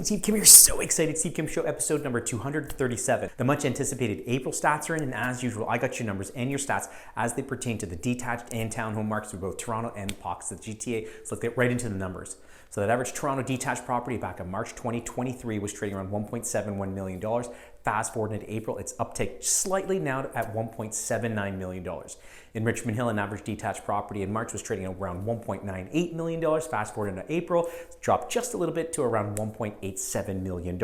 𝗁𝘂 here. So excited. 𝗁𝘂 Show episode number 237. The much anticipated April stats are in, and as usual, I got your numbers and your stats as they pertain to the detached and townhome markets for both Toronto and pockets of the GTA. So let's get right into the numbers. So that average Toronto detached property back in March 2023 was trading around $1.71 million. Fast forward into April, it's upticked slightly now at $1.79 million. In Richmond Hill, an average detached property in March was trading at around $1.98 million. Fast forward into April, it's dropped just a little bit to around $1.87 million.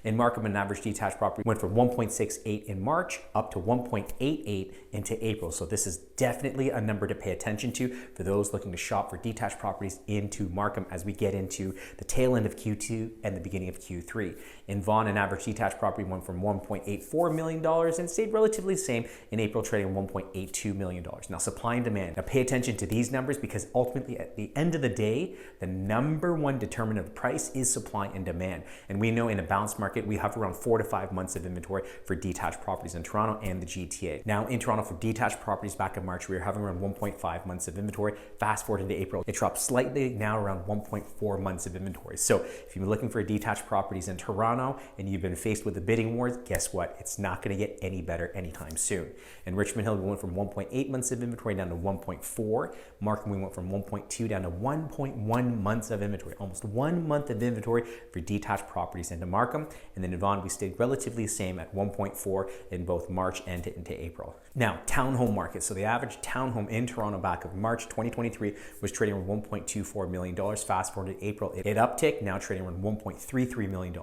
In Markham, an average detached property went from 1.68 in March up to 1.88 into April. So this is definitely a number to pay attention to for those looking to shop for detached properties into Markham as we get into the tail end of Q2 and the beginning of Q3. In Vaughan, an average detached property went from $1.84 million and stayed relatively the same in April, trading $1.82 million. Now, supply and demand. Now, pay attention to these numbers because ultimately, at the end of the day, the number one determinant of price is supply and demand. And we know in a balanced market, we have around 4 to 5 months of inventory for detached properties in Toronto and the GTA. Now, in Toronto, for detached properties back in March, we were having around 1.5 months of inventory. Fast forward into April, it dropped slightly, now around 1.4 months of inventory. So if you've been looking for detached properties in Toronto and you've been faced with the bidding wars, guess what? It's not going to get any better anytime soon. In Richmond Hill, we went from 1.8 months of inventory down to 1.4. Markham, we went from 1.2 down to 1.1 months of inventory, almost 1 month of inventory for detached properties into Markham. And then in Vaughan, we stayed relatively the same at 1.4 in both March and into April. Now, townhome market. So the average townhome in Toronto back of March 2023 was trading around $1.24 million. Fast forward to April, it upticked, now trading around $1.33 million.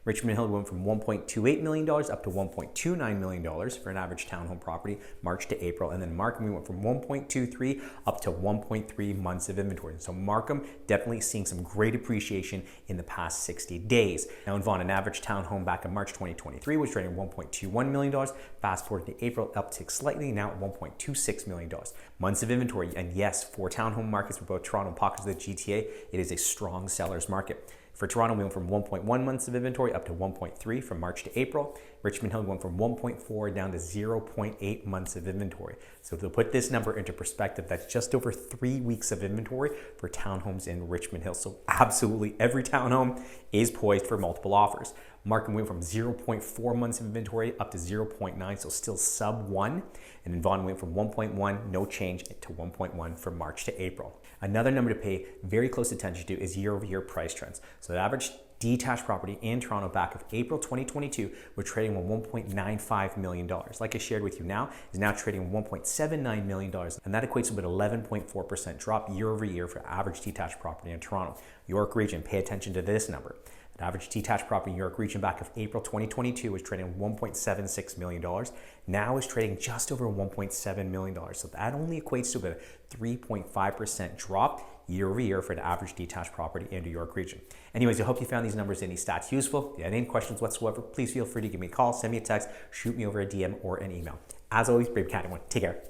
Richmond Hill went from $1.28 million up to $1.29 million for an average townhome property, March to April. And then Markham, we went from 1.23 up to 1.3 months of inventory. So Markham definitely seeing some great appreciation in the past 60 days. Now in Vaughan, an average townhome back in March 2023 was trading $1.21 million. Fast forward to April, uptick slightly, now at $1.26 million. Months of inventory, and yes, for townhome markets for both Toronto and pockets of the GTA, it is a strong seller's market. For Toronto, we went from 1.1 months of inventory up to 1.3 from March to April. Richmond Hill went from 1.4 down to 0.8 months of inventory. So to put this number into perspective, that's just over 3 weeks of inventory for townhomes in Richmond Hill. So absolutely every townhome is poised for multiple offers. Markham went from 0.4 months of inventory up to 0.9, so still sub 1. And then Vaughan went from 1.1, no change, to 1.1 from March to April. Another number to pay very close attention to is year-over-year price trends. So the average detached property in Toronto back of April 2022 were trading at $1.95 million. Like I shared with you now, is now trading $1.79 million, and that equates to about 11.4% drop year over year for average detached property in Toronto. York Region, pay attention to this number. The average detached property in York Region back of April 2022 was trading $1.76 million. Now is trading just over $1.7 million. So that only equates to about a 3.5% drop year over year for an average detached property in the York Region. Anyways, I hope you found these numbers and these stats useful. If you have any questions whatsoever, please feel free to give me a call, send me a text, shoot me over a DM or an email. As always, brave cat, everyone. Take care.